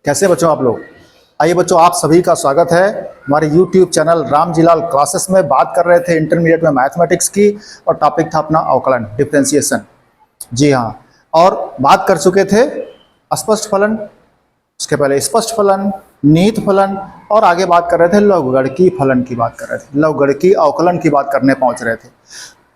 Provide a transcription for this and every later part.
कैसे बच्चों आप लोग। आइए बच्चों, आप सभी का स्वागत है हमारे YouTube चैनल रामजीलाल क्लासेस में। बात कर रहे थे इंटरमीडिएट में मैथमेटिक्स की और टॉपिक था अपना अवकलन, डिफरेंशिएशन। जी हाँ, और बात कर चुके थे स्पष्ट फलन, उसके पहले स्पष्ट फलन, निहित फलन, और आगे बात कर रहे थे लघुगणकीय फलन की बात कर रहे थे, लघुगणकीय अवकलन की बात करने पहुंच रहे थे।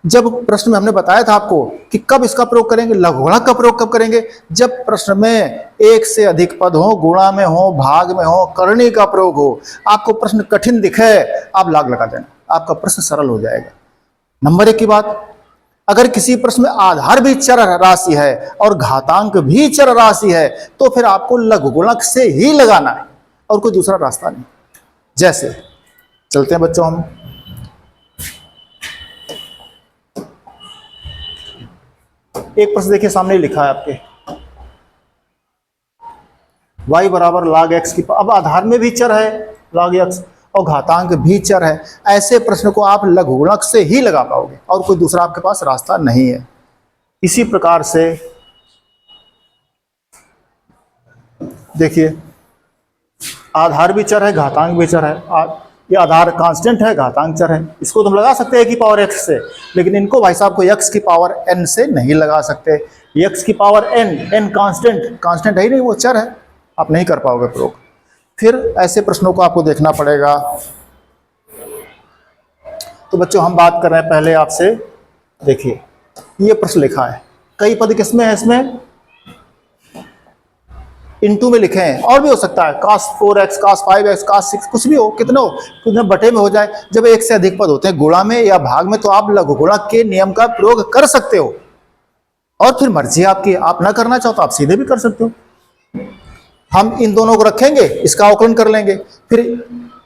जब प्रश्न में हमने बताया था आपको कि कब इसका प्रयोग करेंगे, लघुगणक का प्रयोग कब करेंगे, जब प्रश्न में एक से अधिक पद हो, गुणा में हो, भाग में हो, करणी का प्रयोग हो। आपको प्रश्न कठिन दिखे, आप लाग लगा देना, आपका प्रश्न सरल हो जाएगा। नंबर एक की बात, अगर किसी प्रश्न में आधार भी चर राशि है और घातांक भी चर राशि है तो फिर आपको लघुगणक से ही लगाना है और कोई दूसरा रास्ता नहीं। जैसे चलते हैं बच्चों, हम एक प्रश्न देखिए, सामने लिखा है आपके y बराबर log x की। अब आधार में भी चर है log x और घातांक भी चर है। ऐसे प्रश्न को आप लघुगणक से ही लगा पाओगे और कोई दूसरा आपके पास रास्ता नहीं है। इसी प्रकार से देखिए, आधार भी चर है, घातांक भी चर है। ये आधार कांस्टेंट है, घातांक चर है। इसको तुम लगा सकते हैं x की पावर x से, लेकिन इनको भाई साहब को x की पावर n से नहीं लगा सकते। x की पावर n कांस्टेंट है ही नहीं, वो चर है, आप नहीं कर पाओगे प्रयोग। फिर ऐसे प्रश्नों को आपको देखना पड़ेगा। तो बच्चों हम बात कर रहे हैं पहले आपसे, देखिए ये प्रश्न लिखा है, कई पद किसमें है, इसमें इनटू में लिखे हैं, और भी हो सकता है cos 4x, cos 5x, cos 6, कुछ भी हो, कितने बटे में हो जाए। जब एक से अधिक पद होते हैं गुणा में या भाग में तो आप लघुगणक के नियम का प्रयोग कर सकते हो, और फिर मर्जी आपकी, आप ना करना चाहो तो आप सीधे भी कर सकते हो। हम इन दोनों को रखेंगे, इसका अवकलन कर लेंगे, फिर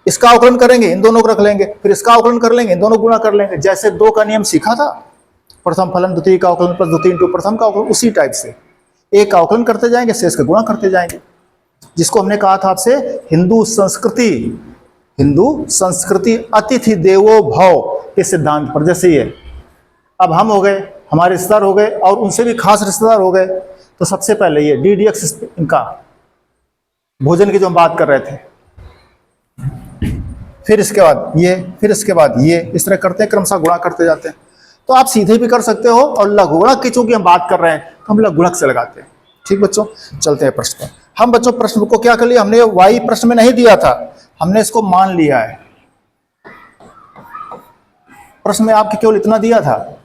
इसका अवकलन करेंगे, इन दोनों को रख लेंगे, फिर इसका अवकलन कर लेंगे, इन दोनों गुणा कर लेंगे। जैसे दो का नियम सीखा था, प्रथम फलन द्वितीय का अवकलन प्लस द्वितीय इंटू प्रथम का अवकलन, उसी टाइप से एक का अवकलन करते जाएंगे, शेष का गुणा करते जाएंगे। जिसको हमने कहा था आपसे हिंदू संस्कृति अतिथि देवो भव के सिद्धांत पर। जैसे ये अब हम हो गए, हमारे रिश्तेदार हो गए और उनसे भी खास रिश्तेदार हो गए, तो सबसे पहले ये ddx, इनका भोजन की जो हम बात कर रहे थे, फिर इसके बाद ये, फिर इसके बाद ये, इस तरह करते हैं, क्रमशः गुणा करते जाते हैं। तो आप सीधे भी कर सकते हो, और लघुगणक की चूंकि हम बात कर रहे हैं तो हम लघुगणक से लगाते हैं। ठीक बच्चों, चलते हैं प्रश्न पर। हम बच्चों प्रश्न को क्या कर लिया, हमने y प्रश्न में नहीं दिया था, हमने इसको मान लिया है। प्रश्न में आपके केवल इतना दिया था,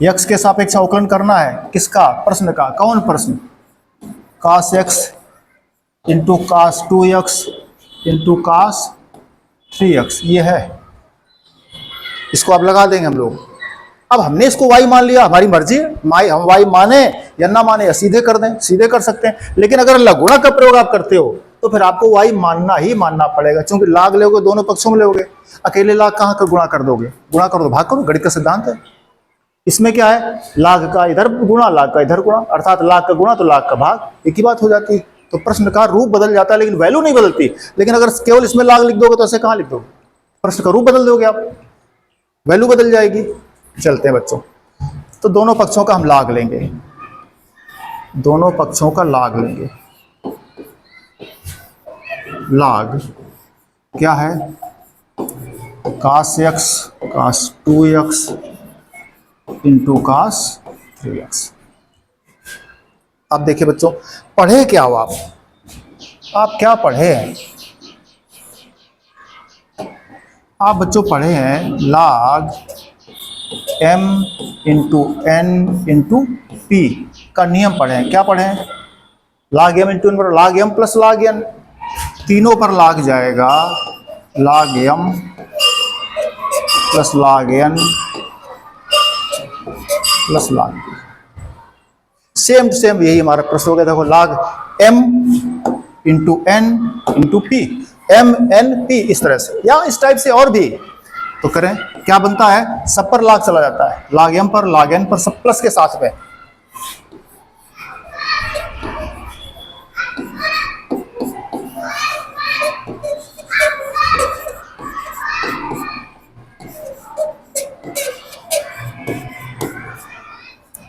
x के सापेक्ष अवकलन करना है। किसका? प्रश्न का। कौन प्रश्न? cos x into cos 2x into cos 3x, ये है। इसको आप लगा देंगे हम लोग। अब हमने इसको y मान लिया, हमारी मर्जी है, हम y माने या ना माने, या सीधे कर दें, सीधे कर सकते हैं। लेकिन अगर लघुगणक का प्रयोग आप करते हो तो फिर आपको y मानना ही मानना पड़ेगा, क्योंकि लाग लोगे, दोनों पक्षों में लोगे। अकेले लाग कहाँ कर गुणा कर दोगे? गुणा कर दो, भाग करो, गणित का सिद्धांत है। इसमें क्या है, लाग का इधर गुणा, लाग का इधर गुणा, अर्थात लाग का गुणा तो लाग का भाग, एक ही बात हो जाती है। तो प्रश्न का रूप बदल जाता है लेकिन वैल्यू नहीं बदलती। लेकिन अगर केवल इसमें लाग लिख दोगे तो ऐसे कहाँ लिख दोगे? प्रश्न का रूप बदल दोगे आप, वैल्यू बदल जाएगी। चलते हैं बच्चों, तो दोनों पक्षों का हम लाग लेंगे, दोनों पक्षों का लाग लेंगे। लाग क्या है? cos x cos 2x into cos 3x। अब देखिए बच्चों, पढ़े क्या हो आप क्या पढ़े हैं? आप बच्चों पढ़े हैं log m into n into p का नियम पढ़े हैं। क्या पढ़े हैं? log m इंटू n पर log m plus log n, तीनों पर log जाएगा, log m plus log n plus log p। Same to same यही हमारा प्रश्न हो गया। देखो log m into n into p, m n p, इस तरह से या इस टाइप से और भी तो करें। क्या बनता है? सब पर log चला जाता है, log m पर log n पर, सब प्लस के साथ में।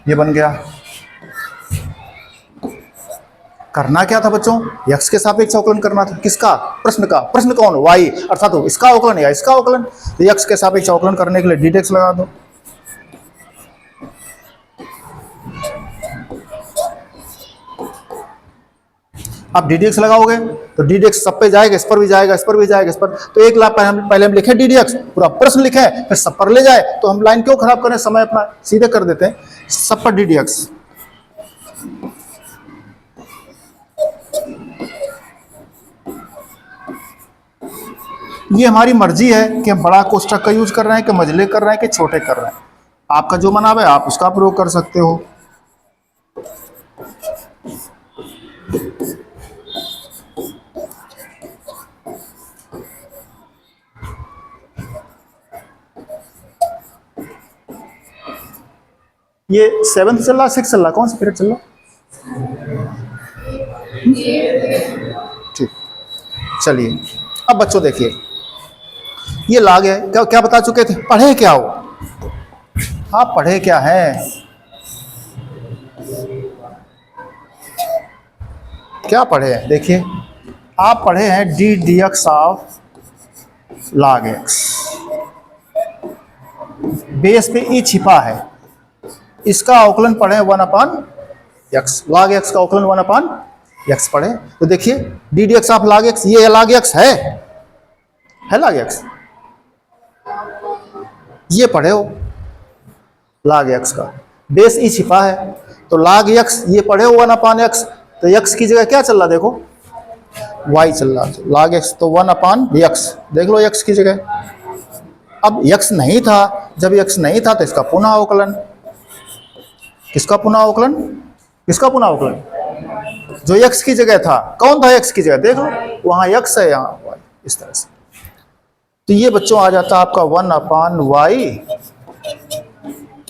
ये बन गया। करना क्या था बच्चों, x के सापेक्ष अवकलन करना था। किसका, प्रश्न का। प्रश्न कौन, y, अर्थात तो इसका अवकलन या इसका अवकलन। तो x के सापेक्ष अवकलन करने के लिए डी डी लगा दो। आप डी डी लगाओगे तो डी डी सब पे जाएगा, इस पर भी जाएगा, इस पर भी जाएगा, इस पर। तो एक लाख पहले हम लिखे डी डी पूरा प्रश्न लिखे, फिर सब पर ले जाए तो हम लाइन क्यों खराब करें, समय अपना सीधे कर देते हैं, सब पर डी डी। ये हमारी मर्जी है कि हम बड़ा कोष्ठक का यूज कर रहे हैं कि मझले कर रहे हैं कि छोटे कर रहे हैं। आपका जो मन आवे आप उसका प्रयोग कर सकते हो। ये 7th चल रहा, 6 चल रहा, कौन सा पीरियड चल रहा? ठीक, चलिए अब बच्चों देखिए, ये लाग है, क्या क्या बता चुके थे, पढ़े क्या हो आप, पढ़े क्या है, क्या पढ़े हैं, देखिए आप पढ़े हैं डी डी एक्स ऑफ लाग एक्स। बेस पे ई छिपा है, इसका अवकलन पढ़े 1/x, लाग एक्स का अवकलन 1/x पढ़े। तो देखिए डी डी एक्स ऑफ लाग एक्स, ये लाग एक्स है लाग एक्स, ये पढ़े हो लाग एक्स का, बेस ई छिपा है तो लाग एक्स ये पढ़े हो 1/x। तो x की जगह क्या चल रहा, देखो y चल रहा, लाग x तो 1/x, देख लो x की जगह। अब x नहीं था, जब x नहीं था तो इसका पुनः अवकलन, किसका पुनः अवकलन, किसका पुनः अवकलन, जो x की जगह था, कौन था x की जगह, देख लो वहां x है, यहाँ y, इस तरह से। तो ये बच्चों आ जाता है आपका 1/y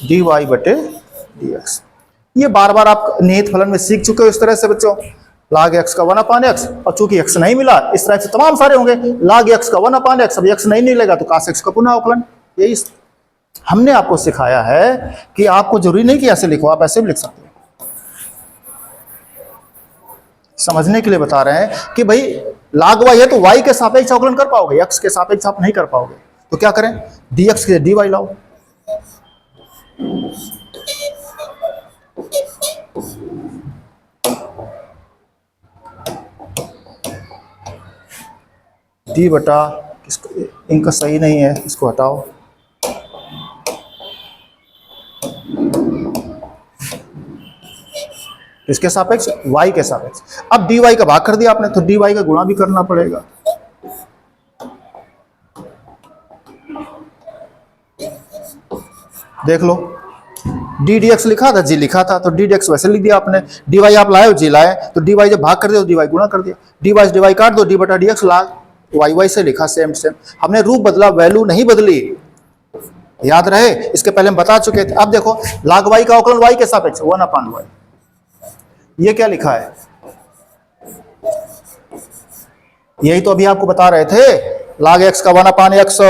dy बटे dx। ये बार बार आप निहित फलन में सीख चुके हो इस तरह से बच्चों, लाग x का 1/x, और चूंकि x नहीं मिला, इस तरह से तमाम सारे होंगे, लाग x का 1/x, अब x नहीं मिलेगा तो cos x का पुनः अवकलन। यही हमने आपको सिखाया है कि आपको जरूरी नहीं कि ऐसे लिखो, आप ऐसे भी लिख सकते हो। समझने के लिए बता रहे हैं कि भाई लाग y है तो y के सापेक्ष अवकलन कर पाओगे, x के सापेक्ष आप नहीं कर पाओगे, तो क्या करें, dx के dy लाओ। डी बटा, इनका सही नहीं है, इसको हटाओ, इसके सापेक्ष y के सापेक्ष। अब dy का भाग कर दिया आपने तो dy का गुणा भी करना पड़ेगा। देख लो डी डी एक्स लिखा था, जी लिखा था, तो डी डी एक्स वैसे लिख दिया आपने, डी वाई आप लाए हो, जी लाए, तो डी वाई जब भाग कर दिया तो डी वाई गुणा कर दिया, डी वाई काट दो, डी बटा डी एक्स लाग वाई वाई से लिखा, सेम सेम, हमने रूप बदला, वैल्यू नहीं बदली, याद रहे, इसके पहले हम बता चुके थे। अब देखो लाग वाई का अवकलन वाई के सापेक्ष 1/y, ये क्या लिखा है, यही तो अभी आपको बता रहे थे, लाग एक्स का 1/x,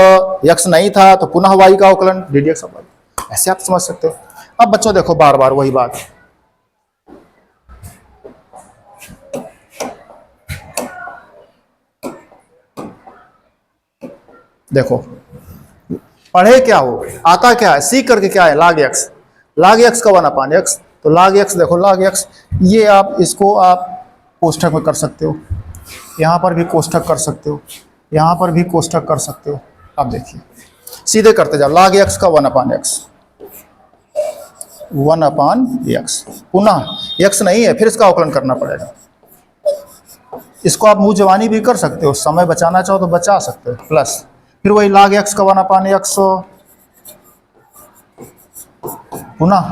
एक्स नहीं था तो पुनः वाई का अवकलन डी डी एक्स, ऐसे आप समझ सकते हो। अब बच्चों देखो बार बार वही बात, देखो पढ़े क्या हो, आता क्या है, सीख करके क्या है, लाग एक्स का 1/x, तो लाग एक्स, देखो लाग एक्स, ये आप इसको आप कोष्ठक में कर सकते हो, यहां पर भी कोष्ठक कर सकते हो, यहां पर भी कोष्ठक कर सकते हो। अब देखिए सीधे करते जाओ, लाग एक्स का 1/x, 1/x, पुनः x नहीं है, फिर इसका अवकलन करना पड़ेगा। इसको आप मुंह जवानी भी कर सकते हो, समय बचाना चाहो तो बचा सकते हो, प्लस फिर वही लाग x का 1/x, पुनः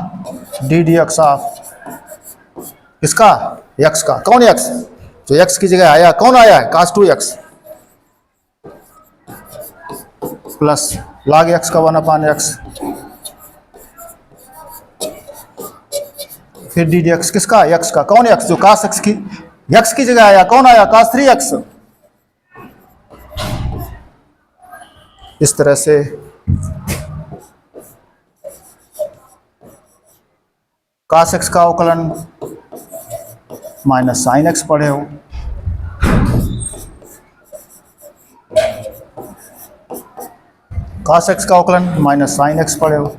डी डी एक्स ऑफ इसका x का, कौन x, जो x की जगह आया, कौन आया है, cos 2x, प्लस लाग x का 1/x, फिर डी डी एक्स किसका, x का, कौन x, जो cos x की जगह आया, कौन आया, cos 3x, इस तरह से cos x का अवकलन माइनस साइन एक्स पढ़े हो, cos x का अवकलन माइनस साइन एक्स पढ़े हो,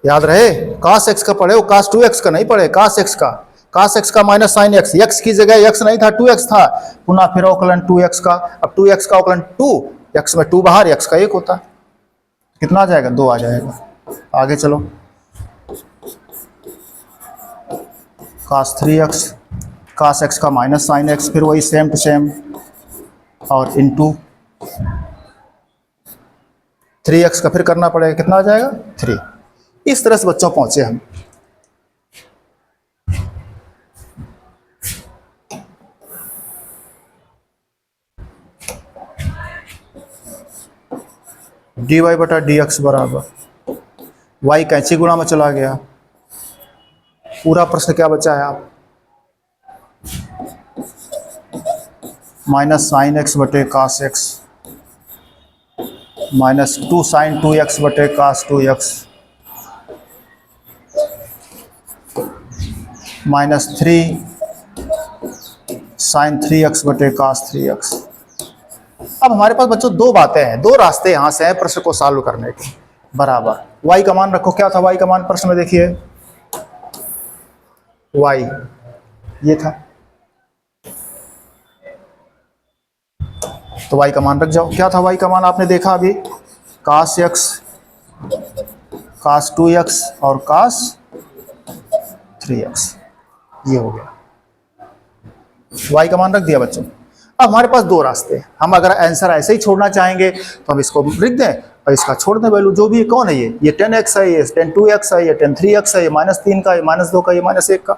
याद रहे cos x का पढ़े हो, cos 2x का नहीं पढ़े, cos x का माइनस साइन एक्स, x की जगह x नहीं था 2x था, पुनः फिर अवकलन 2x का, अब 2x का अवकलन 2, x में 2 बाहर, x का 1 होता, कितना आ जाएगा 2 आ जाएगा। आगे चलो, cos 3x, cos x का माइनस साइन एक्स, फिर वही सेम टू सेम और इनटू 3x का फिर करना पड़ेगा, कितना आ जाएगा 3। इस तरह से बच्चों पहुंचे हम। dy बटा dx बराबर y कैंची गुणा में चला गया, पूरा प्रश्न क्या बचा है आप, माइनस साइन एक्स बटे cos x minus 2 sine 2x बटे cos 2x minus 3 sine 3x बटे cos 3x। अब हमारे पास बच्चों दो बातें हैं, दो रास्ते यहाँ से हैं प्रश्न को सॉल्व करने के। बराबर y का मान रखो, क्या था y का मान प्रश्न में, देखिए y ये था, तो y का मान रख जाओ। क्या था y का मान, आपने देखा अभी, cos x, cos 2x और cos 3x, ये हो गया, y का मान रख दिया बच्चों। अब हमारे पास दो रास्ते हैं, हम अगर आंसर ऐसे ही छोड़ना चाहेंगे तो हम इसको लिख दें और इसका छोड़ दें वैल्यू, जो भी है, कौन है ये 10x है, ये 10 2x है, ये 10 3x है, ये -3 का, ये -2 का, ये -1 का,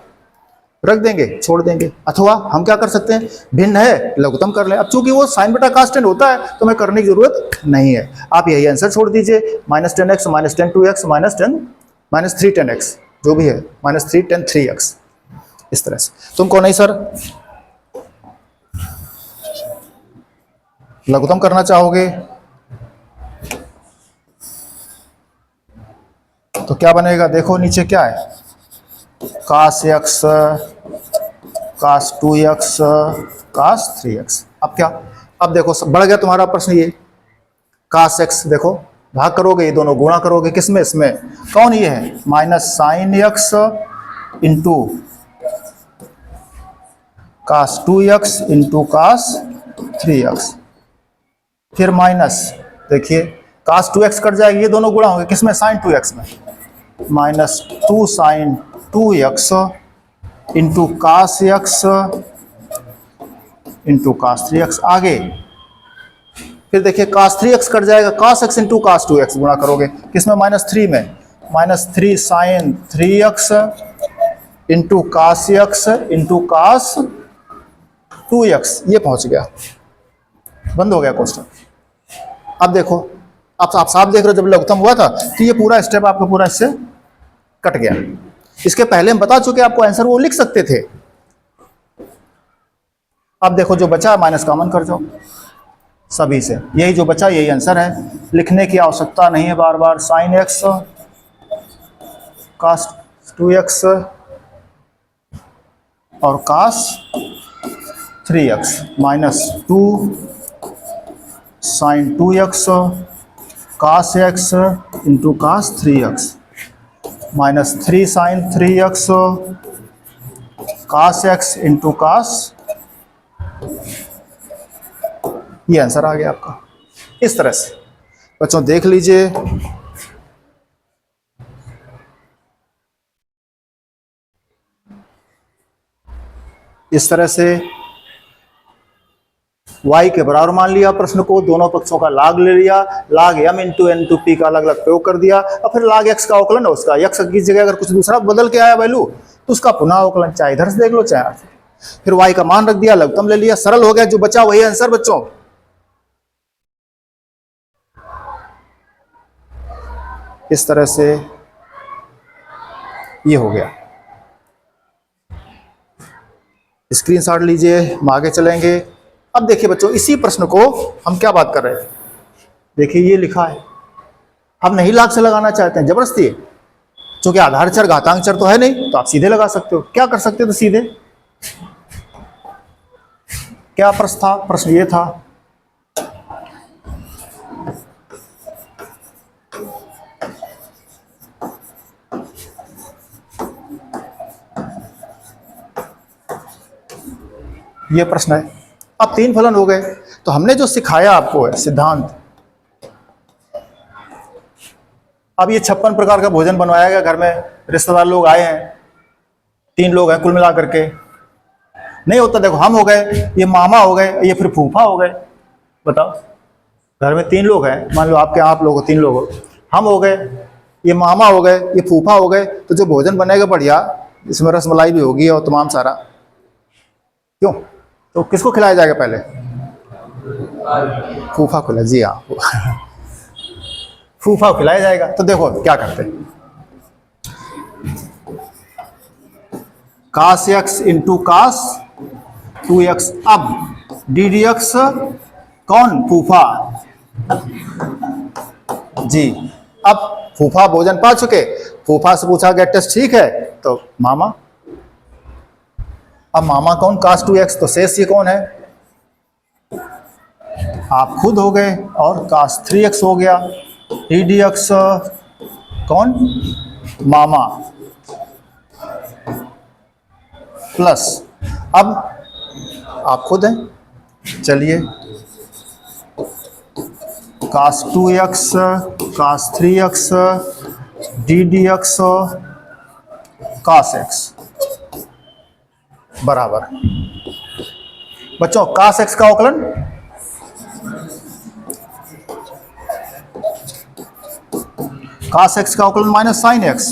रख देंगे, छोड़ देंगे। अथवा हम क्या कर सकते हैं, भिन्न है लघुत्तम कर लें। अब चूंकि वो साइन बटा cos 10 होता है तो हमें करने की जरूरत नहीं है, आप यही आंसर छोड़ दीजिए, -10x -10 2x -3 10x, जो भी है, -3 10 3x, इस तरह से। तुमको नहीं सर लघुत्तम करना चाहोगे तो क्या बनेगा, देखो नीचे क्या है, cos x, cos 2x, cos 3x। अब क्या, अब देखो बढ़ गया तुम्हारा प्रश्न, ये cos x, देखो भाग करोगे, ये दोनों गुणा करोगे, किसमें, इसमें, कौन ये है, minus sine x into cos 2x into cos 3x, फिर माइनस, देखिए cos 2x कट जाएगी, ये दोनों गुणा होंगे, किसमें, साइन 2x में, minus 2 sine 2x into cos x into cos 3x। आगे फिर देखिए cos 3x कट जाएगा, cos x into cos 2x गुणा करोगे, किसमें, -3 में, -3 sine 3x into cos x into cos 2x, ये पहुंच गया, बंद हो गया क्वेश्चन। अब देखो, अब आप साफ देख रहे हो, जब लघुत्तम हुआ था तो ये पूरा स्टेप आपका पूरा इससे कट गया। इसके पहले हम बता चुके, आपको आंसर वो लिख सकते थे। अब देखो जो बचा, माइनस कॉमन कर जाओ सभी से, यही जो बचा यही आंसर है, लिखने की आवश्यकता नहीं है बार बार। साइन x cos 2x और cos 3x minus 2 sine 2x cos x into cos 3x minus 3 sine 3x cos x into cos, ये आंसर आ गया आपका। इस तरह से बच्चों देख लीजिए, इस तरह से y के बराबर मान लिया प्रश्न को, दोनों पक्षों का लाग ले लिया, log m into n to p का अलग अलग प्रयोग कर दिया, और फिर लाग x का अवकलन है उसका, x की जगह अगर कुछ दूसरा बदल के आया वैल्यू तो उसका पुनः अवकलन, चाहे इधर से देख लो चाहे, फिर y का मान रख दिया, लघुत्तम ले लिया, सरल हो गया, जो बचा वही आंसर बच्चों। इस तरह से ये हो गया, स्क्रीनशॉट लीजिए, हम आगे चलेंगे। अब देखिए बच्चों, इसी प्रश्न को हम क्या बात कर रहे थे, देखिए ये लिखा है, हम नहीं लाग से लगाना चाहते हैं जबरदस्ती, चूंकि आधार चर घातांक चर तो है नहीं, तो आप सीधे लगा सकते हो। क्या कर सकते थे सीधे? क्या प्रश्न था? प्रश्न ये था, ये प्रश्न है। अब 3 फलन हो गए, तो हमने जो सिखाया आपको है सिद्धांत, अब ये 56 प्रकार का भोजन बनवाया गया घर में, रिश्तेदार लोग आए हैं, 3 लोग हैं कुल मिला करके, नहीं होता। देखो हम हो गए, ये मामा हो गए, ये फिर फूफा हो गए। बताओ, घर में 3 लोग हैं, मान लो आपके आप लोग 3 लोग हो, हम हो गए, ये मामा हो गए, ये फूफा हो गए, तो जो भोजन बनेगा बढ़िया, इसमें रसमलाई भी होगी और तमाम सारा, क्यों? तो किसको खिलाया जाएगा पहले? फूफा को, जी हाँ, फूफा को खिलाया जाएगा। तो देखो क्या करते हैं, कास एक्स इंटू कास 2x। अब डी डी एक्स कौन? फूफा जी। अब फूफा भोजन पा चुके, फूफा से पूछा गया टेस्ट ठीक है, तो मामा। अब मामा कौन? कास 2x, तो शेष ये कौन है? आप खुद हो गए, और कास 3x हो गया। डी डी एक्स कौन? मामा प्लस, अब आप खुद हैं, चलिए कास 2x cos 3x D D x कास x बराबर। बच्चों कास x का अवकलन, कास x का अवकलन माइनस साइन x,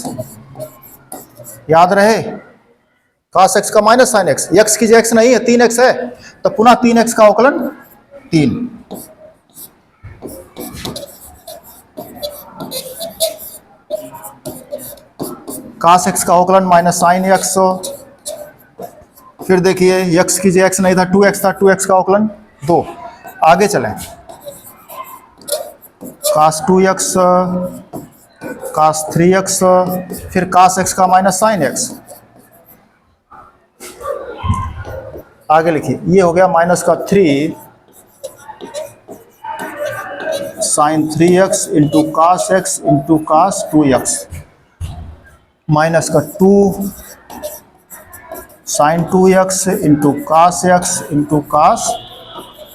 याद रहे, कास x का माइनस साइन x, x की x नहीं है 3x है, तो पुनः 3x का अवकलन 3। कास x का अवकलन माइनस साइन x, फिर देखिए x की x नहीं था 2x था, 2x का अवकलन 2। आगे चलें, कास 2x कास 3x, फिर कास x का माइनस साइन x। आगे लिखिए, ये हो गया माइनस का 3 sine 3x into cos x into cos 2x, minus का 2 sine 2x into cos x into cos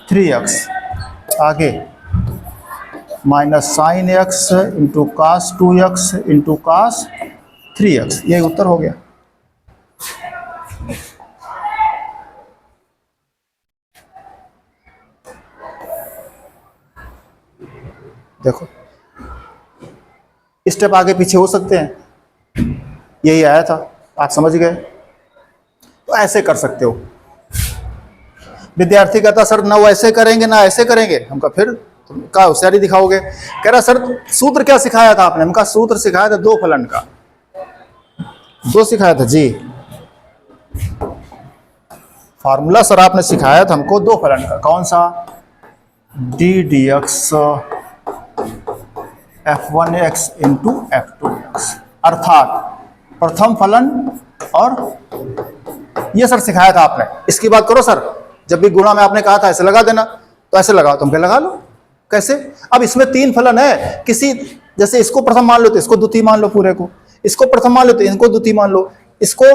3x। आगे minus sine x into cos 2x into cos 3x, यही उत्तर हो गया। देखो स्टेप आगे पीछे हो सकते हैं, यही आया था, आप समझ गए। तो ऐसे कर सकते हो। विद्यार्थी कहता सर ना वैसे करेंगे ना ऐसे करेंगे, हम कहा फिर तुम क्या होशियारी दिखाओगे? कह रहा सर सूत्र क्या सिखाया था आपने? हम कहा सूत्र सिखाया था 2 फलन का, 2 सिखाया था जी। फार्मूला सर आपने सिखाया था हमको 2 फलन का, कौन सा? D D x f1x into f2x, अर्थात प्रथम फलन, और ये सर सिखाया था आपने। इसकी बात करो सर, जब भी गुणा में आपने कहा था ऐसे लगा देना, तो ऐसे लगाओ, तुम क्या लगा लो। कैसे? अब इसमें 3 फलन है, किसी जैसे इसको प्रथम मान लो तो इसको द्वितीय मान लो पूरे को, इसको प्रथम मान लो तो इनको द्वितीय मान लो, इसको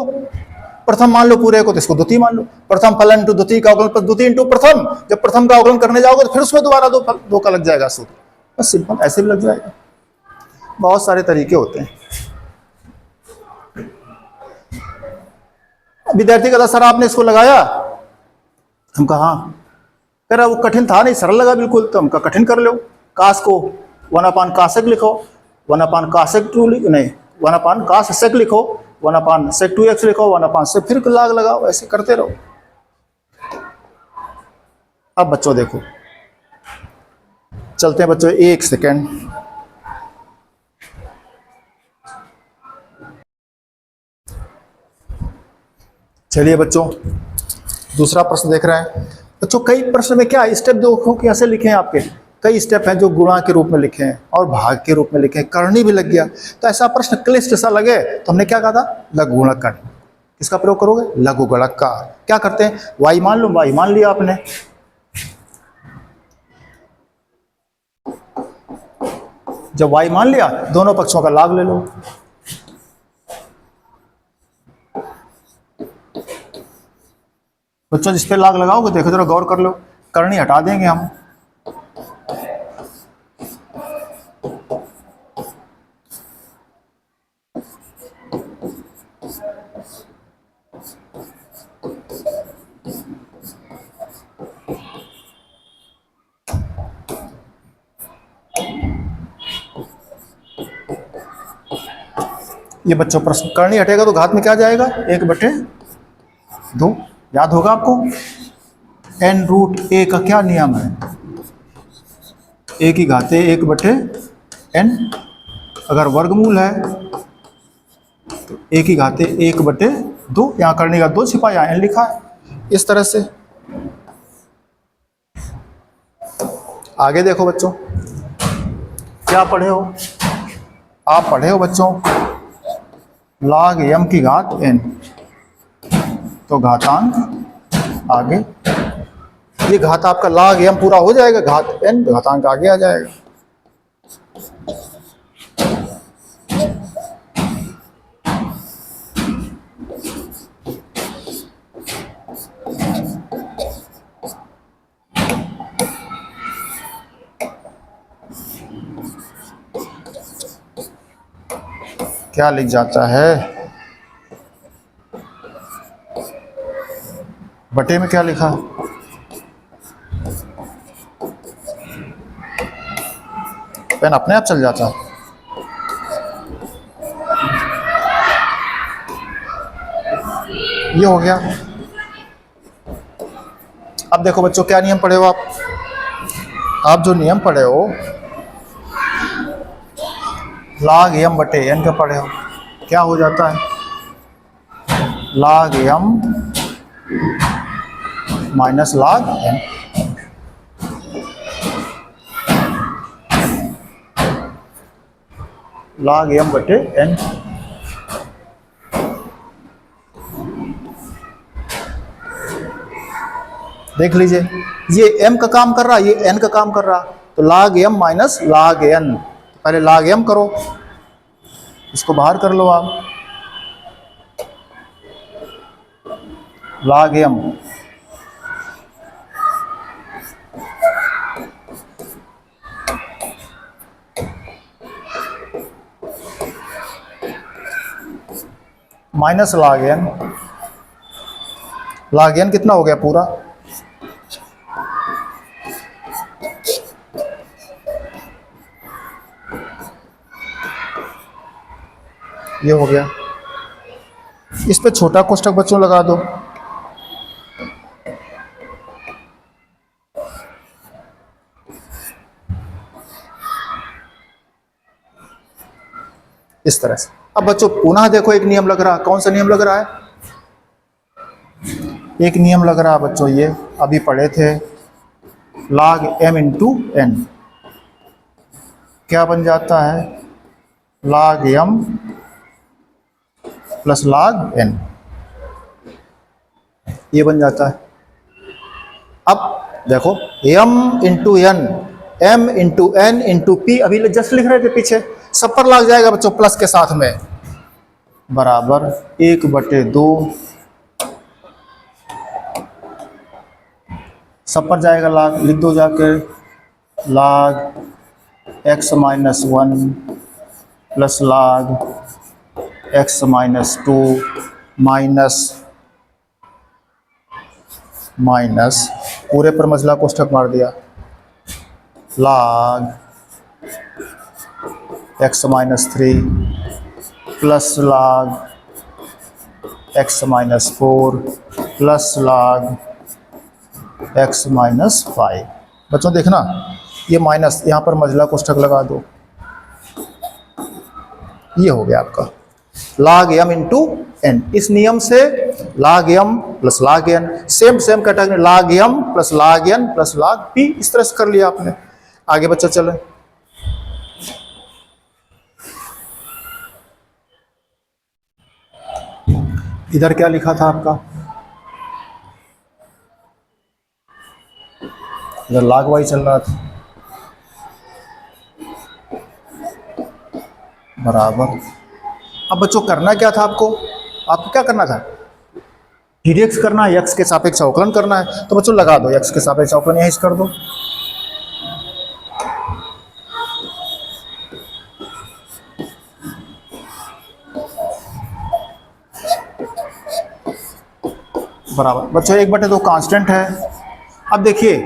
प्रथम मान लो पूरे को तो इसको द्वितीय मान लो। प्रथम फलन इंटू द्वितीय का अवकलन प्लस द्वितीय इंटू प्रथम, जब प्रथम का अवकलन करने जाओगे तो फिर उसमें दोबारा 2 का लग जाएगा सूत्र, बस सिंपल, ऐसे भी लग जाएगा। बहुत सारे तरीके होते हैं। विद्यार्थी कहता सर आपने इसको लगाया, हम कहा हाँ। कह रहा वो कठिन था नहीं, सरल लगा बिल्कुल, तो हम कहा कठिन कर लो। कास को 1 कासेक लिखो, 1 कासेक 2 नहीं 1 कासेक लिखो, 1 sec 2x लिखो, 1 से फिर लाग लगाओ, ऐसे करते रहो। अब बच्चों देखो, चलते हैं बच्चों 1 सेकेंड। चलिए बच्चों दूसरा प्रश्न देख रहे हैं। बच्चों कई प्रश्न में क्या स्टेप देखो कैसे लिखे हैं आपके, कई स्टेप हैं जो गुणा के रूप में लिखे हैं और भाग के रूप में लिखे हैं, करनी भी लग गया। तो ऐसा प्रश्न क्लिष्ट सा लगे तो हमने क्या कहा था, लघु गुणक करनी। किसका प्रयोग करोगे, लघु गुणक का। क्या करते हैं, y मान लो, y मान लिया आपने, जब y मान लिया दोनों पक्षों का लाभ ले लो। बच्चों जिस पे लाग लगाओगे देखो जरा गौर कर लो, करनी हटा देंगे हम। ये बच्चों प्रश्न करनी हटेगा तो घात में क्या जाएगा, 1/2। याद होगा आपको n√a का क्या नियम है, a की घाते 1/n। अगर वर्गमूल है तो a की घाते 1/2। यहाँ करने का 2 छिपा, यहाँ n लिखा है। इस तरह से आगे देखो बच्चों, क्या पढ़े हो आप, पढ़े हो बच्चों log m की घात n, तो घातांक आगे, ये घात आपका log m पूरा हो जाएगा, घात n घातांक आगे आ जाएगा। क्या लिख जाता है, बटे में क्या लिखा, पेन अपने आप चल जाता है। ये हो गया। अब देखो बच्चों क्या नियम पढ़े हो आप जो नियम पढ़े हो log m बटे n का पढ़े हो, क्या हो जाता है, log m minus log n। log m बटे n। देख लीजिए ये m का काम कर रहा, ये n का काम कर रहा, तो log m minus log n। पहले log m करो, इसको बाहर कर लो आप, log m minus log n। log n कितना हो गया पूरा, ये हो गया। इस पे छोटा कोष्ठक बच्चों लगा दो, इस तरह से। अब बच्चों पुनः देखो एक नियम लग रहा, कौन सा नियम लग रहा है, एक नियम लग रहा है बच्चों, ये अभी पढ़े थे, log m इंटू n। क्या बन जाता है, log m plus log n, ये बन जाता है। अब देखो m into n, m into n into p, अभी जस्ट लिख रहे थे पीछे, सब पर लग जाएगा बच्चों प्लस के साथ में, बराबर 1/2, सब पर जाएगा log, लिख दो जाके log x minus 1 plus log x minus 2 minus पूरे पर मझला कोष्ठक मार दिया, log x minus 3 plus log x minus 4 plus log x minus 5। बच्चों देखना ये माइनस, यहाँ पर मझला कोष्ठक लगा दो, ये हो गया आपका log m इंटू n। इस नियम से log m plus log n, same category log m plus log n plus log p, इस तरह से कर लिया आपने। आगे बच्चों चलें। इधर क्या लिखा था आपका, इधर log y चल रहा था, बराबर। अब बच्चों करना क्या था आपको क्या करना था, डी करना है, x के सापेक्ष अवकलन करना है। तो बच्चों लगा दो, x के सापेक्ष अवकलन यहीं से कर दो। बराबर बच्चों 1/2 कांस्टेंट है। अब देखिए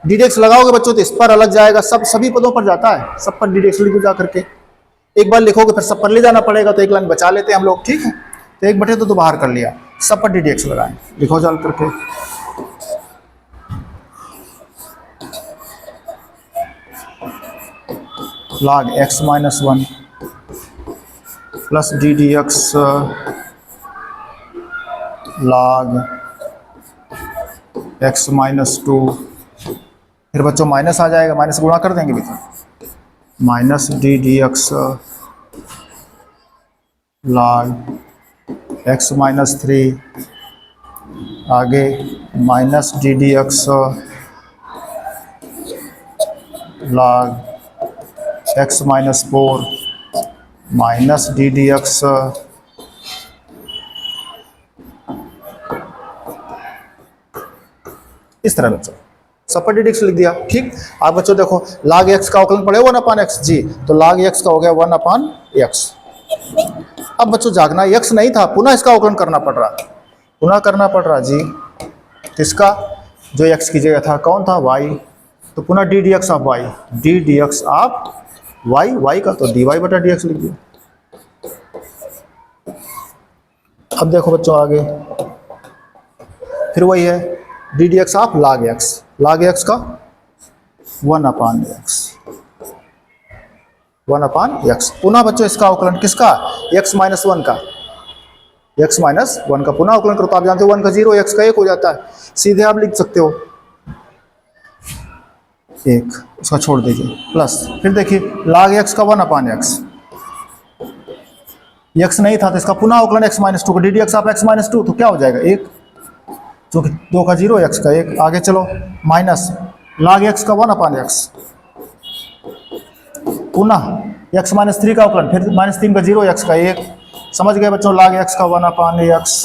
डीडेक्स लगाओगे बच्चों तो इस पर अलग जाएगा, सब सभी पदों पर जाता है, सब पर डीडेक्स लिखो जा करके। एक बार लिखोगे फिर सब पर ले जाना पड़ेगा, तो एक लाइन बचा लेते हैं हम लोग, ठीक है। तो 1/2 तो बाहर कर लिया, सब पर डीडेक्स लगाएं, लिखो जाल करके। log x - 1 plus D D x log x - 2, फिर बच्चों माइनस आ जाएगा, माइनस गुणा कर देंगे बेटा, minus D D x log x - 3, आगे minus D D x log x - 4 minus D D x इस तरह बच्चों सब पर डी लिख दिया, ठीक। आप बच्चों देखो log x का अवकलन पड़े 1/x जी, तो log x का हो गया 1/x। अब बच्चों जागना, x नहीं था, पुनः इसका अवकलन करना पड़ रहा, पुनः करना पड़ रहा जी। किसका, जो x की जगह था कौन था, y, तो पुनः D D X of y, D D X of y का तो dy/dx लिख दिया। अब देखो बच्चों आगे फिर वही है, D D X of log x का 1/x, 1/x। पुनः बच्चों इसका अवकलन किसका, x - 1 का, x - 1 का पुनः अवकलन करो तो आप जानते हो 1 का 0, x का 1 हो जाता है, सीधे आप लिख सकते हो 1, उसका छोड़ दीजिए, प्लस फिर देखिए log x का 1/x, x नहीं था तो इसका पुनः अवकलन x - 2 का, D D X of x - 2, तो क्या हो जाएगा 1, जो कि 2 का 0, x का 1। आगे चलो माइनस log x का 1/x, पुनः x - 3 का अवकलन, फिर -3 का 0, x का 1। समझ गए बच्चों, log x का 1/x,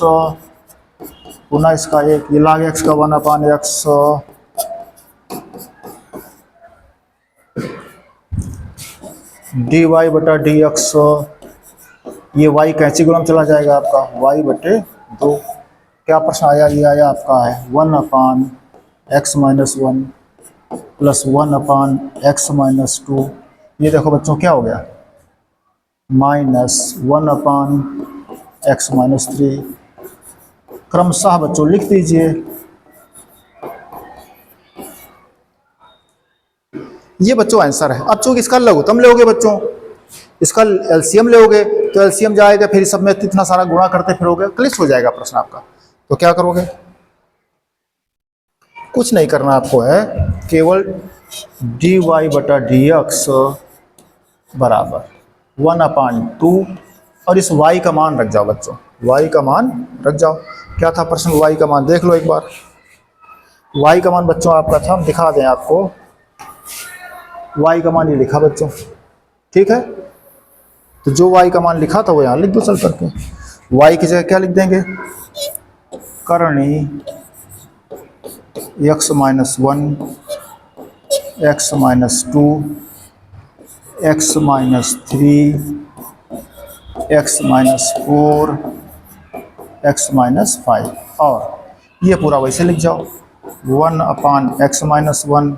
पुनः इसका 1, ये log x का 1/x, dy/dx, ये y कैंची गुणा में चला जाएगा आपका, y/2। क्या प्रश्न आया, ये आया आपका है 1/x - 1 प्लस 1/x - 2। ये देखो बच्चों क्या हो गया, -1/x - 3। क्रमशः बच्चों लिख दीजिए। ये बच्चों आंसर है। अब चूंकि इसका लघुत्तम लोगे बच्चों, इसका एलसीएम लोगे तो एलसीएम जाएगा, फिर सब में इतना सारा गुणा करते फिरोगे, क्लिष्ट हो जाएगा प्रश्न आपका। तो क्या करोगे, कुछ नहीं करना आपको है, केवल dy/dx बराबर 1/2 और इस y का मान रख जाओ बच्चों, y का मान रख जाओ। क्या था प्रश्न, y का मान देख लो एक बार। y का मान बच्चों आपका था, हम दिखा दें आपको, y का मान ये लिखा बच्चों, ठीक है। तो जो y का मान लिखा था वो यहाँ लिख दो चल करके। y की जगह क्या लिख देंगे, करणी x - 1, x - 2, x - 3, x - 4, x - 5, और ये पूरा वैसे लिख जाओ 1/x - 1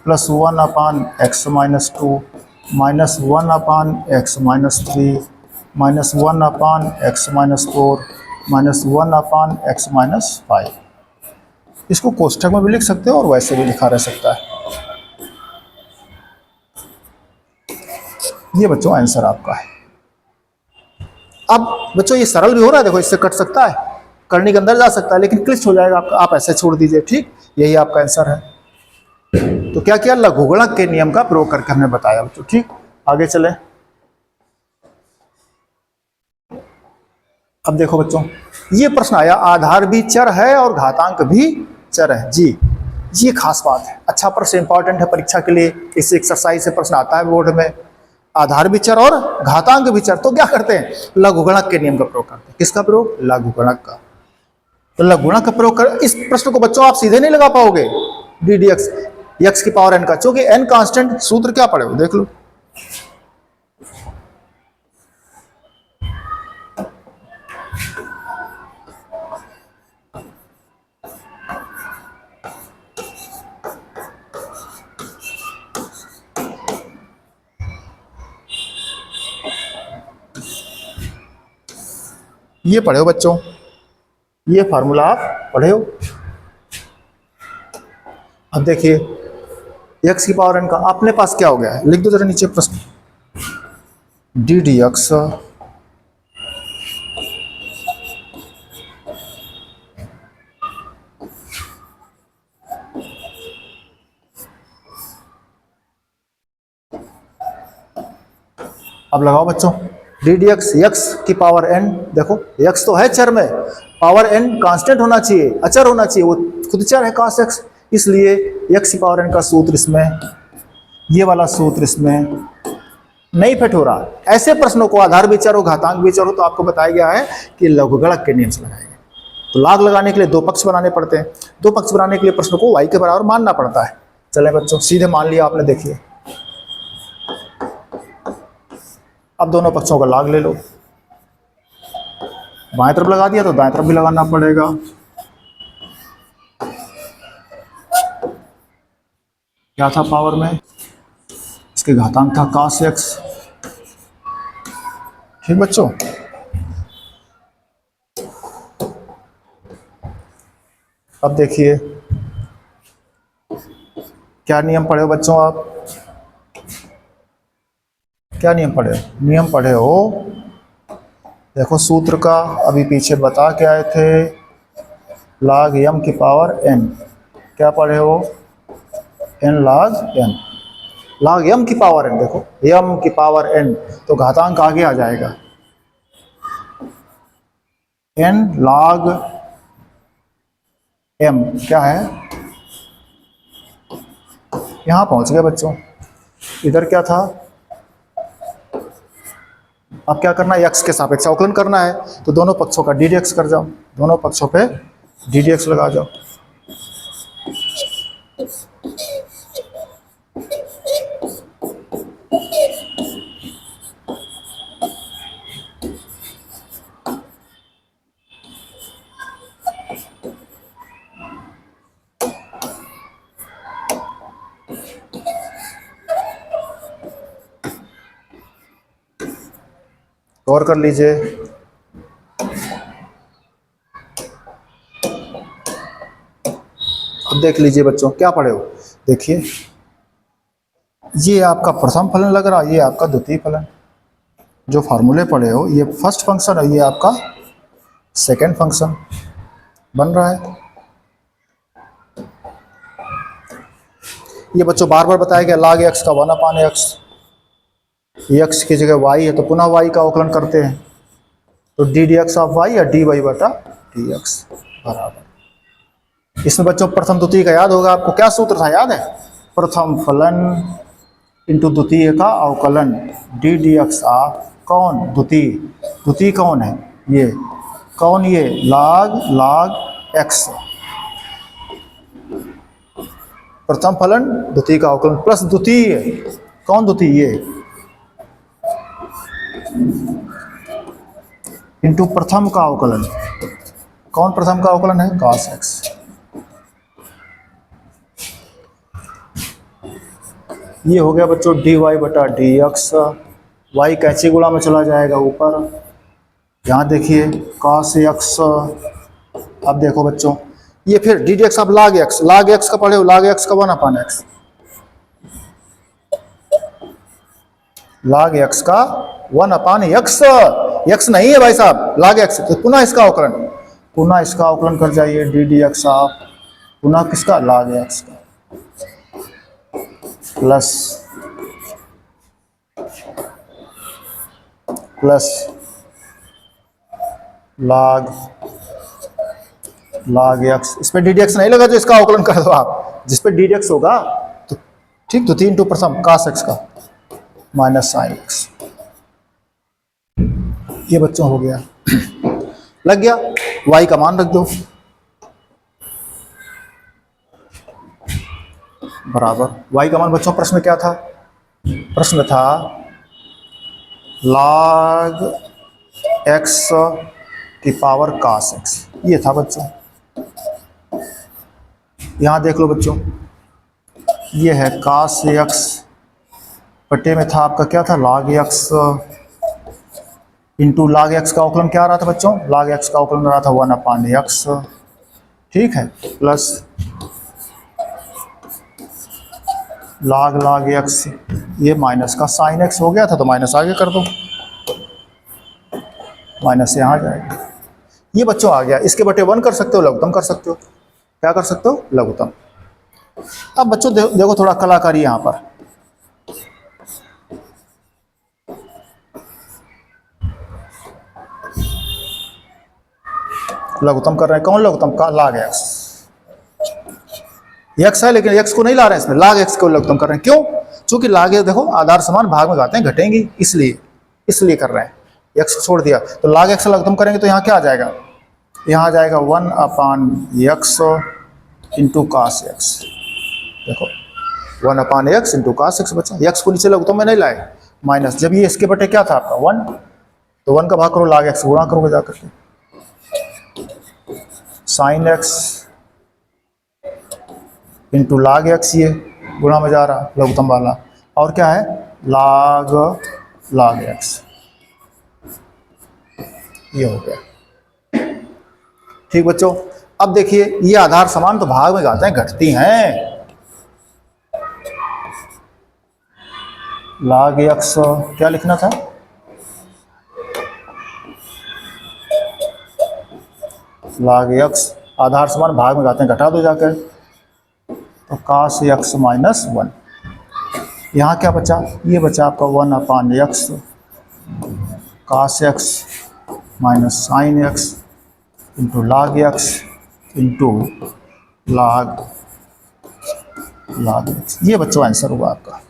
plus 1/x - 2 minus 1/x - 3 minus 1/x - 4 minus 1/x - 5। इसको कोष्ठक में भी लिख सकते हो और वैसे भी लिखा रह सकता है। ये बच्चों आंसर आपका है। अब बच्चों ये सरल भी हो रहा है, देखो इससे कट सकता है, करने के अंदर जा सकता है, लेकिन क्लिष्ट हो जाएगा आपका, आप ऐसे छोड़ दीजिए, ठीक। यही आपका आंसर है। तो क्या किया, लघुगणक के नियम का प्रयोग करके हमने बताया बच्चों। ठीक, आगे चले। अब देखो बच्चों, ये प्रश्न आया, आधार भी चर है और घातांक भी चर है जी। ये खास बात है, अच्छा प्रश्न, इंपॉर्टेंट है परीक्षा के लिए। इस एक्सरसाइज से प्रश्न आता है बोर्ड में, आधार भी चर और घातांक भी चर। तो क्या करते हैं, लघुगणक के नियम का प्रयोग करते हैं। किसका प्रयोग, लघुगणक का। तो लघुगणक का प्रयोग कर, इस प्रश्न को बच्चों आप सीधे नहीं लगा पाओगे, डी डी एक्स एक्स की पावर एन का, क्योंकि एन कांस्टेंट। सूत्र क्या पड़े हो देख लो, ये पढ़े हो बच्चों, ये फार्मूला आप पढ़े हो। अब देखिए, एक्स की पावर एन का अपने पास क्या हो गया है, लिख दो जरा नीचे प्रश्न, डी डी एक्स अब लगाओ बच्चों, डी डी एक्स एक्स की पावर एन। देखो एक्स तो है चर में, पावर एन कांस्टेंट होना चाहिए, अचर होना चाहिए, वो खुद चर है cos x, इसलिए एक्स की पावर एन का सूत्र इसमें, ये वाला सूत्र इसमें नहीं फिट हो रहा। ऐसे प्रश्नों को आधार विचार हो घातांक विचार हो तो आपको बताया गया है कि लघुगणक के नियम से लगाएंगे। तो लाग लगाने के लिए दो पक्ष बनाने पड़ते हैं, दो पक्ष बनाने के लिए प्रश्न को y के बराबर मानना पड़ता है। चले बच्चों, सीधे मान लिया आपने, देखिए अब दोनों पक्षों का लाग ले लो, बाएं तरफ लगा दिया तो दाएं तरफ भी लगाना पड़ेगा। क्या था पावर में, इसके घातांक था cos x। ठीक बच्चों, अब देखिए क्या नियम पढ़े हो बच्चों आप, क्या नियम पढ़े हो, नियम पढ़े हो, देखो सूत्र का अभी पीछे बता के आए थे, log m की पावर n। क्या पढ़े हो, n log n, log m की पावर n। देखो m की पावर n तो घातांक आगे आ जाएगा, n log m क्या है, यहां पहुंच गए बच्चों। इधर क्या था, अब क्या करना है, x के सापेक्ष अवकलन करना है, तो दोनों पक्षों का डी डी एक्स कर जाओ, दोनों पक्षों पे डी डी एक्स लगा जाओ। गौर कर लीजिए, अब देख लीजिए बच्चों क्या पढ़े हो, देखिए ये आपका प्रथम फलन लग रहा है, ये आपका द्वितीय फलन। जो फार्मूले पढ़े हो, ये फर्स्ट फंक्शन है, ये आपका सेकंड फंक्शन बन रहा है। ये बच्चों बार बार बताया गया, log x का 1/x, x की जगह y है तो पुनः y का अवकलन करते हैं, तो D D X of Y या डी वाई बटा डी एक्स बराबर। इसमें बच्चों प्रथम द्वितीय का याद होगा आपको, क्या सूत्र था याद है, प्रथम फलन इंटू द्वितीय का अवकलन, डी डी एक्स ऑफ कौन, द्वितीय, द्वितीय कौन है, ये कौन, ये log x, प्रथम फलन द्वितीय का अवकलन प्लस द्वितीय, कौन द्वितीय, ये इंटू प्रथम का अवकलन, कौन प्रथम का अवकलन है, cos x। ये हो गया बच्चों डी वाई बटा डी एक्स, वाई कैंची गुणा में चला जाएगा ऊपर, यहाँ देखिए cos x। अब देखो बच्चों ये फिर डी डी एक्स, अब log x का पढ़े हो, log x का 1/x, log x का 1/x, x नहीं है भाई साहब, log x, तो पुनः इसका अवकलन, पुनः इसका अवकलन कर जाइए, डी डी एक्स ऑफ पुनः किसका, log x का। Plus plus log log x, इस पर डी एक्स नहीं लगा तो इसका अवकलन कर दो आप, जिस पे डी एक्स होगा तो ठीक, तो 3 टू प्रथम cos x का माइनस साइन एक्स, ये बच्चों हो गया। लग गया, y का मान रख दो बराबर, y का मान बच्चों प्रश्न में क्या था, प्रश्न था log x की पावर cos x, ये था बच्चों। यहां देख लो बच्चों, ये है cos x बटे में था आपका क्या था log x into log x का अवकलन क्या आ रहा था बच्चों, log x का अवकलन रहा था 1/x, ठीक है, प्लस log x, ये माइनस का साइन x हो गया था तो माइनस आगे कर दो, माइनस यहाँ आ जाएगा, ये बच्चों आ गया। इसके बटे 1 कर सकते हो, लघुत्तम कर सकते हो, क्या कर सकते हो, लघुत्तम। अब बच्चों देखो थोड़ा कलाकारी यहां पर, लघुत्तम कर रहे हैं, कौन लघुत्तम का, log x, x है लेकिन x को नहीं ला रहे हैं इसमें, log x को लघुत्तम कर रहे हैं, क्यों, क्योंकि log x देखो आधार समान भाग में घाते हैं घटेंगी, इसलिए कर रहे हैं, x छोड़ दिया तो log x लघुत्तम करेंगे तो यहाँ क्या आ जाएगा, यहाँ आ जाएगा 1/x इंटू cos x, देखो 1/x इंटू cos x बचा, x को नीचे लघुत्तम में नहीं लाए, माइनस, जब ये इसके बटे क्या था आपका 1, तो 1 का भाग करो log x गुणा करोगे जाकर के, sine x into log x, ये गुणा में जा रहा लघुत्तम वाला, और क्या है log x, ये हो गया, ठीक बच्चों। अब देखिए ये आधार समान तो भाग में घाते हैं घटती हैं, log x क्या लिखना था, log x आधार समान भाग में घाते हैं घटा दो जाकर, तो cos x माइनस 1, यहाँ क्या बचा, ये बचा आपका 1/x cos x minus sine x into log x into log x, ये बच्चों आंसर होगा आपका,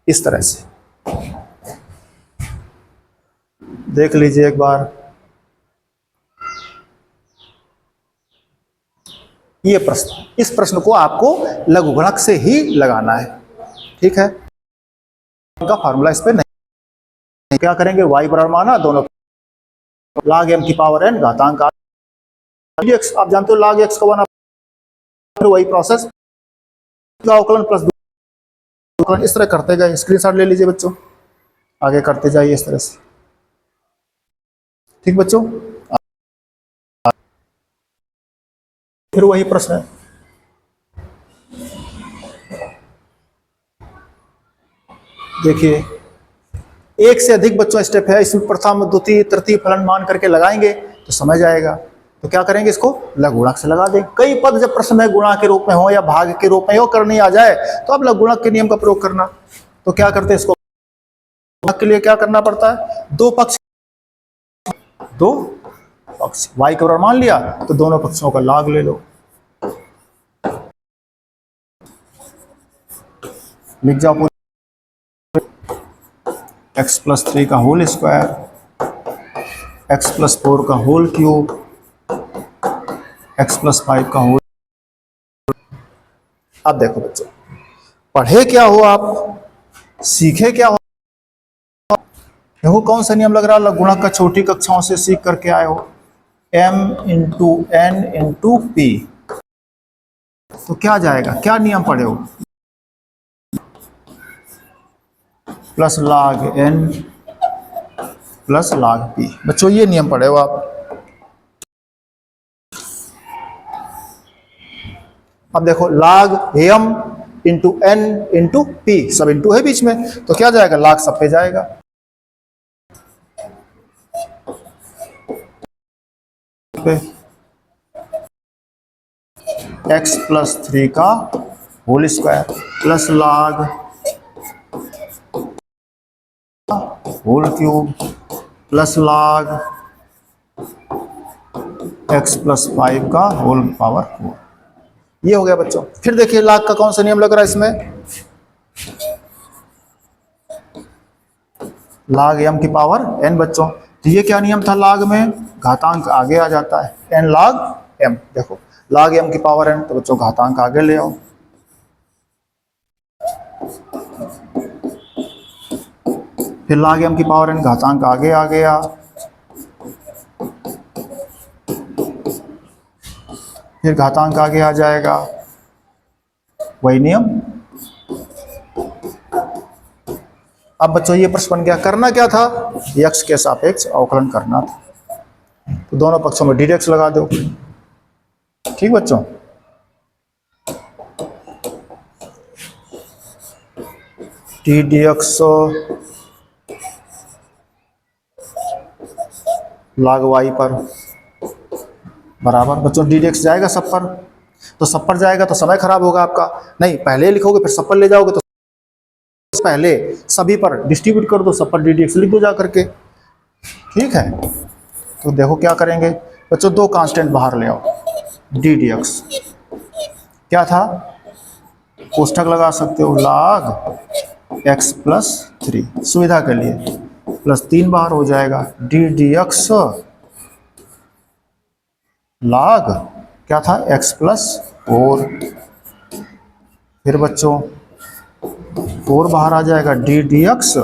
इस तरह से देख लीजिए एक बार, ये प्रश्न, इस प्रश्न को आपको लघुगणक से ही लगाना है, ठीक है, उनका फार्मूला इस पे नहीं, क्या करेंगे y बराबर माना दोनों log m की पावर n घातांक x, आप जानते हो log x का 1, वही प्रोसेस का अवकलन प्लस अवकलन, इस तरह करते गए, स्क्रीनशॉट ले लीजिए बच्चों, आगे करते जाइए इस तरह से, ठीक बच्चों। फिर वही प्रश्न है, देखिए एक से अधिक बच्चों स्टेप है, इसमें प्रथम द्वितीय तृतीय फलन मान करके लगाएंगे तो समझ आएगा, तो क्या करेंगे, इसको लघुगणक से लगा दें। कई पद जब प्रश्न में गुणा के रूप में हो या भाग के रूप में हो करनी आ जाए तो अब लघुगणक के नियम का प्रयोग करना, तो क्या करते हैं, इसको भाग के लिए क्या करना पड़ता है, दो पक्ष y का मान लिया तो दोनों पक्षों का log ले लो, लिख जाओ पूरा, x+3 का होल स्क्वायर, x+4 का होल क्यूब, x+5 का होल। अब देखो बच्चों, पढ़े क्या हो आप, सीखे क्या हो, देखो कौन सा नियम लग रहा है, लघुगणक का छोटी कक्षाओं से सीख करके आए हो, m into n into p, तो क्या जाएगा, क्या नियम पढ़े हो, plus log n plus log p, बच्चों ये नियम पढ़े हो आप। अब देखो log m into n into p, सब इंटू है बीच में, तो क्या जाएगा, log सब पे जाएगा, x+3 का whole square plus log whole cube plus log x plus 5 का होल पावर 4। ये हो गया बच्चों। फिर देखिए लॉग का कौन सा नियम लग रहा है इसमें, log m की पावर n बच्चों। तो ये क्या नियम था, log में घातांक आगे आ जाता है, n log m। देखो log m की पावर n, तो बच्चों घातांक आगे ले आओ। फिर log m की पावर n घातांक आगे आ गया, फिर घातांक आगे आ जाएगा, वही नियम। अब बच्चों ये प्रश्न बन गया, करना क्या था, x के सापेक्ष अवकलन करना था। तो दोनों पक्षों में ddx लगा दो। ठीक बच्चों, ddx log y पर बराबर, बच्चों ddx जाएगा सब पर, तो सब पर जाएगा तो समय खराब होगा आपका। नहीं, पहले लिखोगे फिर सब पर ले जाओगे, तो पहले सभी पर डिस्ट्रीब्यूट कर दो, सब पर ddx लिख दो जा करके। ठीक है, तो देखो क्या करेंगे बच्चों, दो कांस्टेंट बाहर ले आओ, ddx क्या था, कोष्ठक लगा सकते हो log x प्लस 3 सुविधा के लिए, प्लस 3 बाहर हो जाएगा, ddx log क्या था x प्लस 4। फिर बच्चों 4 बाहर आ जाएगा, ddx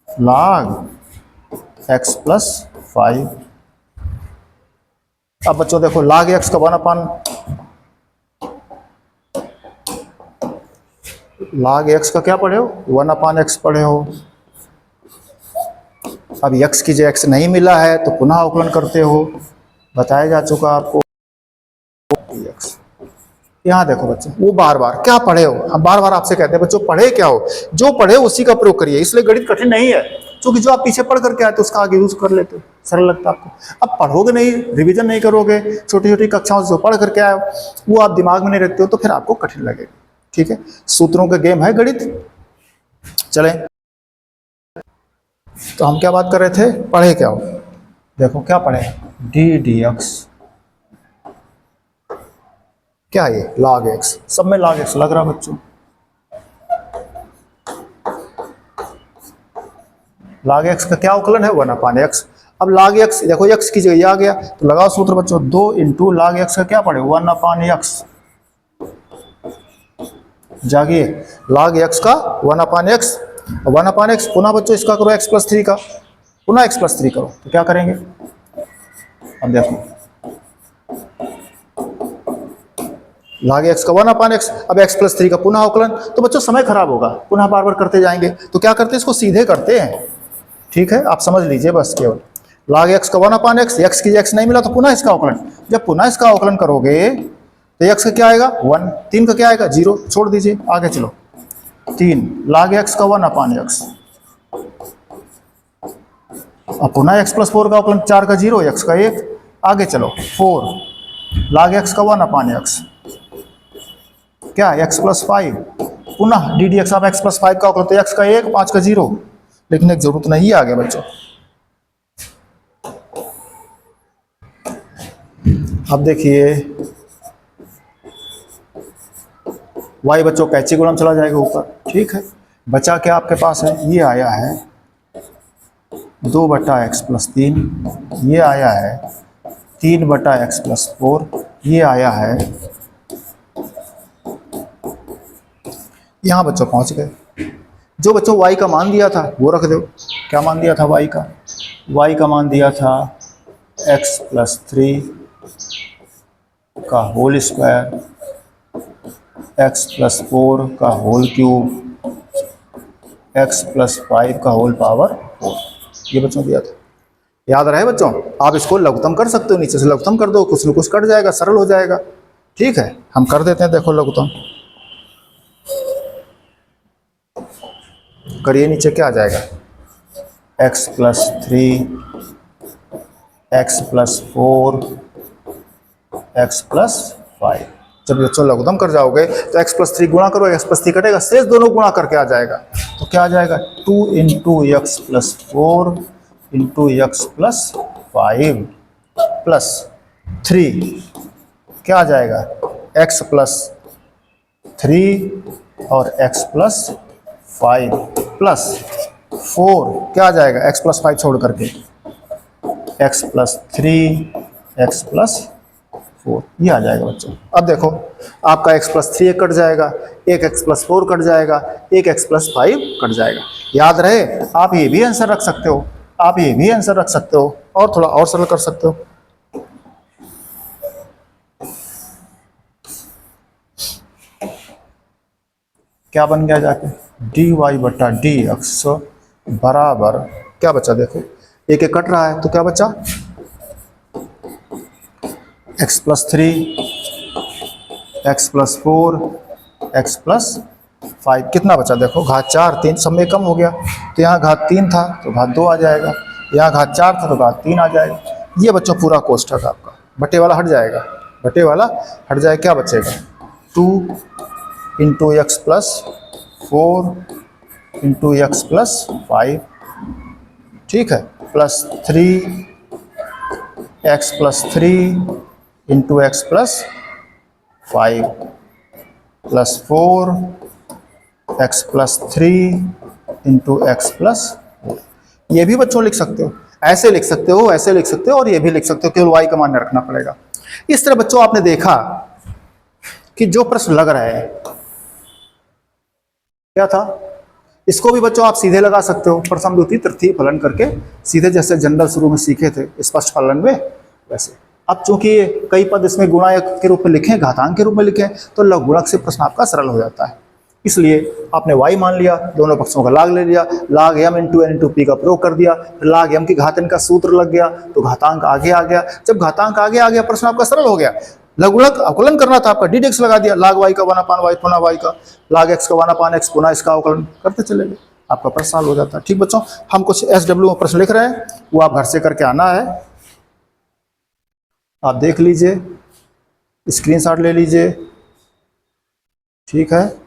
log x प्लस 5। अब बच्चों देखो log x का 1/, log x का क्या पढ़े हो, 1/x पढ़े हो। अब x की जगह x नहीं मिला है तो पुनः अवकलन करते हो, बताया जा चुका आपको। x यहाँ देखो बच्चों, वो बार बार क्या पढ़े हो, हम बार बार आपसे कहते हैं बच्चों पढ़े क्या हो, जो पढ़े उसी का प्रयोग करिए। इसलिए गणित कठिन नहीं है, क्योंकि जो आप पीछे पढ़ करके आए तो उसका आगे यूज कर लेते हो, सरल लगता है आपको। अब पढ़ोगे नहीं, रिवीजन नहीं करोगे, छोटी छोटी कक्षाओं से जो पढ़ करके आए वो आप दिमाग में नहीं रखते हो, तो फिर आपको कठिन लगेगा। ठीक है, सूत्रों का गेम है गणित। चलें, तो हम क्या बात कर रहे थे, पढ़े क्या हो, देखो क्या पढ़े, ddx क्या है, log x, सब में log x लग रहा बच्चों। log x का क्या अवकलन है, 1/x। अब log x देखो, x की जगह आ गया तो लगाओ सूत्र बच्चों, 2 इंटू log x का क्या पड़े, 1/x। जागिए, log x का 1/x, 1/x पुनः बच्चों इसका करो x प्लस 3 का, पुनः x प्लस 3 करो, तो क्या करेंगे, अब देखो log x का 1/x, अब x प्लस 3 का पुनः अवकलन, तो बच्चों समय खराब होगा, पुनः बार बार करते जाएंगे, तो क्या करते हैं, इसको सीधे करते हैं। ठीक है, आप समझ लीजिए बस केवल log x का 1/x, x की x नहीं मिला तो पुनः इसका अवकलन, जब पुनः इसका अवकलन करोगे तो x का क्या आएगा 1, 3 का क्या आएगा 0, छोड़ दीजिए, आगे चलो, 3 log x का 1/x, अब पुनः x प्लस 4 का अवकलन, 4 का 0, x का 1, आगे चलो 4 log x का 1/x, क्या x प्लस 5, पुनः ddx ऑफ x प्लस 5 का अवकलन, तो x का 1, 5 का 0, लेकिन एक जरूरत नहीं आ गया बच्चों। अब देखिए y बच्चों कैची गुणम चला जाएगा ऊपर। ठीक है, बचा क्या आपके पास है, ये आया है 2/x प्लस 3, ये आया है 3/x प्लस 4, ये आया है, यहाँ बच्चों पहुँच गए। जो बच्चों y का मान दिया था वो रख दो, क्या मान दिया था y का मान दिया था x प्लस 3 का होल स्क्वायर, x प्लस 4 का होल क्यूब, x प्लस 5 का होल पावर 4, ये बच्चों दिया था। याद रहे बच्चों, आप इसको लघुत्तम कर सकते हो, नीचे से लघुत्तम कर दो, कुछ न कुछ कट जाएगा, सरल हो जाएगा। ठीक है, हम कर देते हैं, देखो लघुत्तम करिए, नीचे क्या आ जाएगा, x plus 3, x plus 4, x plus 5। जब बच्चों लघुत्तम कर जाओगे तो x प्लस 3 गुणा करो, x प्लस 3 कटेगा, शेष दोनों गुणा करके आ जाएगा। तो क्या आ जाएगा 2 into x plus 4 into x plus 5 plus 3, क्या आ जाएगा x प्लस 3 और x प्लस 5 प्लस 4, क्या आ जाएगा x प्लस 5 छोड़ करके x प्लस 3 x प्लस 4, ये आ जाएगा बच्चों। अब देखो आपका x प्लस 3 कट जाएगा, एक x प्लस 4 कट जाएगा, एक x प्लस 5 कट जाएगा। याद रहे आप ये भी आंसर रख सकते हो, आप ये भी आंसर रख सकते हो, और थोड़ा और सरल कर सकते हो। क्या बन गया जाके dy बटा dx बराबर क्या बचा, देखो एक एक कट रहा है तो क्या बचा x plus 3 x plus 4 x plus 5, कितना बचा देखो घात 4 3 सब में कम हो गया, तो यहाँ घात 3 था तो घात 2 आ जाएगा, यहाँ घात 4 था तो घात 3 आ जाएगा। ये बच्चों पूरा कोष्ठक आपका, बटे वाला हट जाएगा, बटे वाला हट जाएगा, क्या बचेगा 2 into x plus 4 into x plus 5, ठीक है, plus 3 x plus 3 into x plus 5 plus 4 x plus 3 into x plus 4। ये भी बच्चों लिख सकते हो, ऐसे लिख सकते हो, ऐसे लिख सकते हो, और ये भी लिख सकते हो, केवल वाई का मान रखना पड़ेगा। इस तरह बच्चों आपने देखा कि जो प्रश्न लग रहा है क्या था, इसको भी बच्चों आप सीधे लगा सकते हो, प्रथम द्वितीय तृतीय फलन करके सीधे, जैसे जनरल शुरू में सीखे थे स्पष्ट फलन में वैसे। अब चूंकि कई पद इसमें गुणायक के रूप में लिखे, घातांक के रूप में लिखे, तो लघुगुणक से प्रश्न आपका सरल हो जाता है। इसलिए आपने y मान लिया, दोनों पक्षों का लाग ले लिया, log m into N into P का प्रयोग कर दिया, फिर लाग m की घात n का सूत्र लग गया तो घातांक आगे आ गया। जब घातांक आगे आ गया प्रश्न आपका सरल हो गया। लघुगुणक अवकलन करना था आपका, ddx लगा दिया, लाग y का 1/y पुनः y का, लाग x का 1/x पुनः इसका अवकलन करते चले गए, आपका प्रश्न सॉल्व हो जाता है। ठीक बच्चों, हम कुछ SW में प्रश्न लिख रहे हैं, वो आप घर से करके आना है, आप देख लीजिए, स्क्रीनशॉट ले लीजिए, ठीक है।